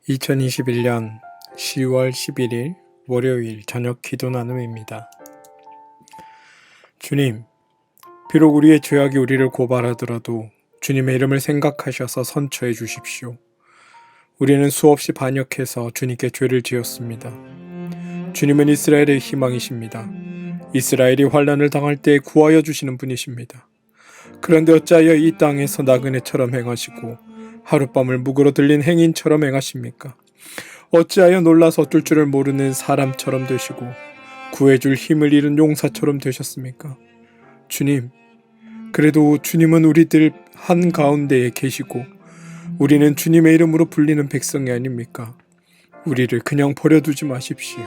2021년 10월 11일 월요일 저녁 기도 나눔입니다. 주님, 비록 우리의 죄악이 우리를 고발하더라도 주님의 이름을 생각하셔서 선처해 주십시오. 우리는 수없이 반역해서 주님께 죄를 지었습니다. 주님은 이스라엘의 희망이십니다. 이스라엘이 환난을 당할 때 구하여 주시는 분이십니다. 그런데 어찌하여 이 땅에서 나그네처럼 행하시고 하룻밤을 묵으로 들린 행인처럼 행하십니까? 어찌하여 놀라서 어쩔 줄을 모르는 사람처럼 되시고 구해줄 힘을 잃은 용사처럼 되셨습니까? 주님, 그래도 주님은 우리들 한가운데에 계시고 우리는 주님의 이름으로 불리는 백성이 아닙니까? 우리를 그냥 버려두지 마십시오.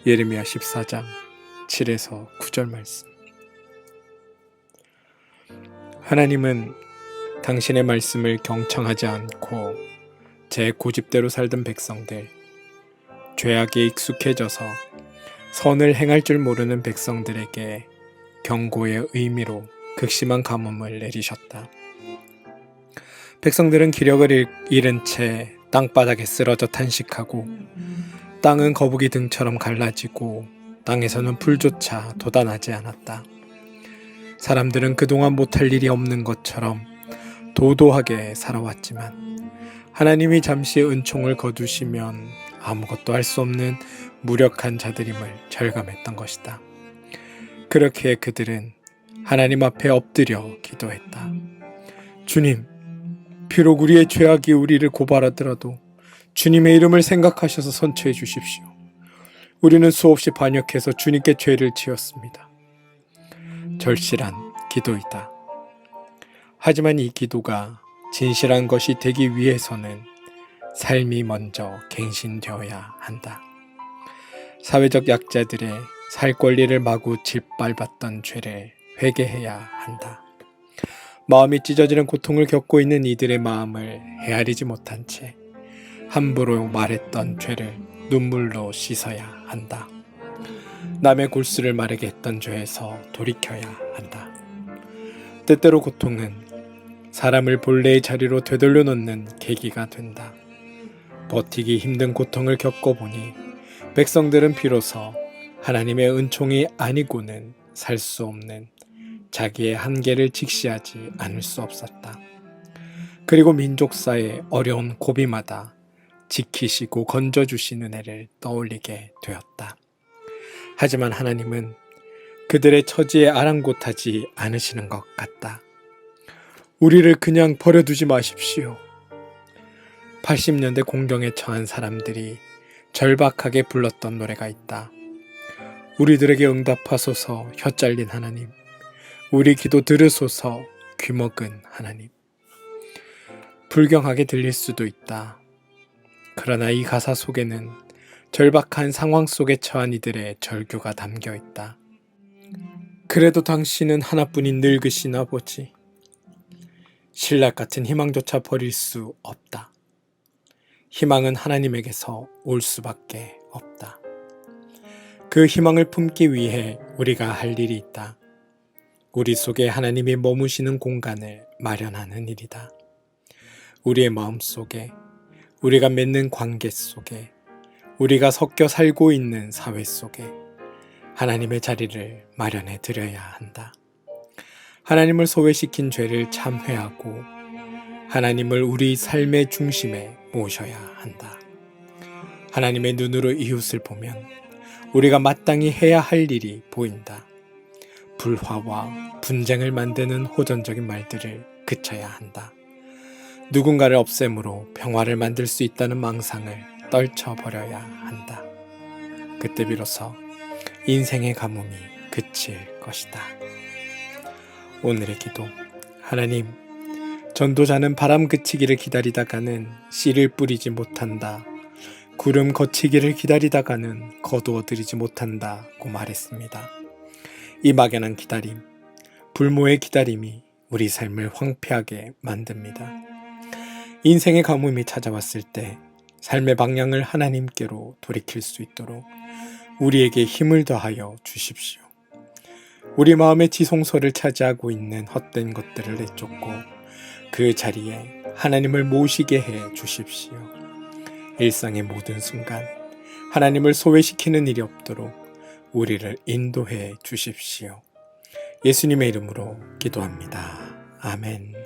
예레미야 14장 7에서 9절 말씀. 하나님은 당신의 말씀을 경청하지 않고 제 고집대로 살던 백성들, 죄악에 익숙해져서 선을 행할 줄 모르는 백성들에게 경고의 의미로 극심한 가뭄을 내리셨다. 백성들은 기력을 잃은 채 땅바닥에 쓰러져 탄식하고 땅은 거북이 등처럼 갈라지고 땅에서는 풀조차 돋아나지 않았다. 사람들은 그동안 못할 일이 없는 것처럼 도도하게 살아왔지만 하나님이 잠시 은총을 거두시면 아무것도 할 수 없는 무력한 자들임을 절감했던 것이다. 그렇게 그들은 하나님 앞에 엎드려 기도했다. 주님, 비록 우리의 죄악이 우리를 고발하더라도 주님의 이름을 생각하셔서 선처해 주십시오. 우리는 수없이 반역해서 주님께 죄를 지었습니다. 절실한 기도이다. 하지만 이 기도가 진실한 것이 되기 위해서는 삶이 먼저 갱신되어야 한다. 사회적 약자들의 살 권리를 마구 짓밟았던 죄를 회개해야 한다. 마음이 찢어지는 고통을 겪고 있는 이들의 마음을 헤아리지 못한 채 함부로 말했던 죄를 눈물로 씻어야 한다. 남의 골수를 마르게 했던 죄에서 돌이켜야 한다. 때때로 고통은 사람을 본래의 자리로 되돌려 놓는 계기가 된다. 버티기 힘든 고통을 겪어보니 백성들은 비로소 하나님의 은총이 아니고는 살 수 없는 자기의 한계를 직시하지 않을 수 없었다. 그리고 민족사의 어려운 고비마다 지키시고 건져주시는 은혜를 떠올리게 되었다. 하지만 하나님은 그들의 처지에 아랑곳하지 않으시는 것 같다. 우리를 그냥 버려두지 마십시오. 80년대 공경에 처한 사람들이 절박하게 불렀던 노래가 있다. 우리들에게 응답하소서 혀 잘린 하나님, 우리 기도 들으소서 귀먹은 하나님. 불경하게 들릴 수도 있다. 그러나 이 가사 속에는 절박한 상황 속에 처한 이들의 절규가 담겨 있다. 그래도 당신은 하나뿐인 늙으신 아버지. 신락 같은 희망조차 버릴 수 없다. 희망은 하나님에게서 올 수밖에 없다. 그 희망을 품기 위해 우리가 할 일이 있다. 우리 속에 하나님이 머무시는 공간을 마련하는 일이다. 우리의 마음 속에, 우리가 맺는 관계 속에, 우리가 섞여 살고 있는 사회 속에 하나님의 자리를 마련해 드려야 한다. 하나님을 소외시킨 죄를 참회하고 하나님을 우리 삶의 중심에 모셔야 한다. 하나님의 눈으로 이웃을 보면 우리가 마땅히 해야 할 일이 보인다. 불화와 분쟁을 만드는 호전적인 말들을 그쳐야 한다. 누군가를 없앰으로 평화를 만들 수 있다는 망상을 떨쳐버려야 한다. 그때 비로소 인생의 가뭄이 그칠 것이다. 오늘의 기도. 하나님, 전도자는 바람 그치기를 기다리다가는 씨를 뿌리지 못한다. 구름 거치기를 기다리다가는 거두어들이지 못한다고 말했습니다. 이 막연한 기다림, 불모의 기다림이 우리 삶을 황폐하게 만듭니다. 인생의 가뭄이 찾아왔을 때 삶의 방향을 하나님께로 돌이킬 수 있도록 우리에게 힘을 더하여 주십시오. 우리 마음의 지성소를 차지하고 있는 헛된 것들을 내쫓고 그 자리에 하나님을 모시게 해 주십시오. 일상의 모든 순간 하나님을 소외시키는 일이 없도록 우리를 인도해 주십시오. 예수님의 이름으로 기도합니다. 아멘.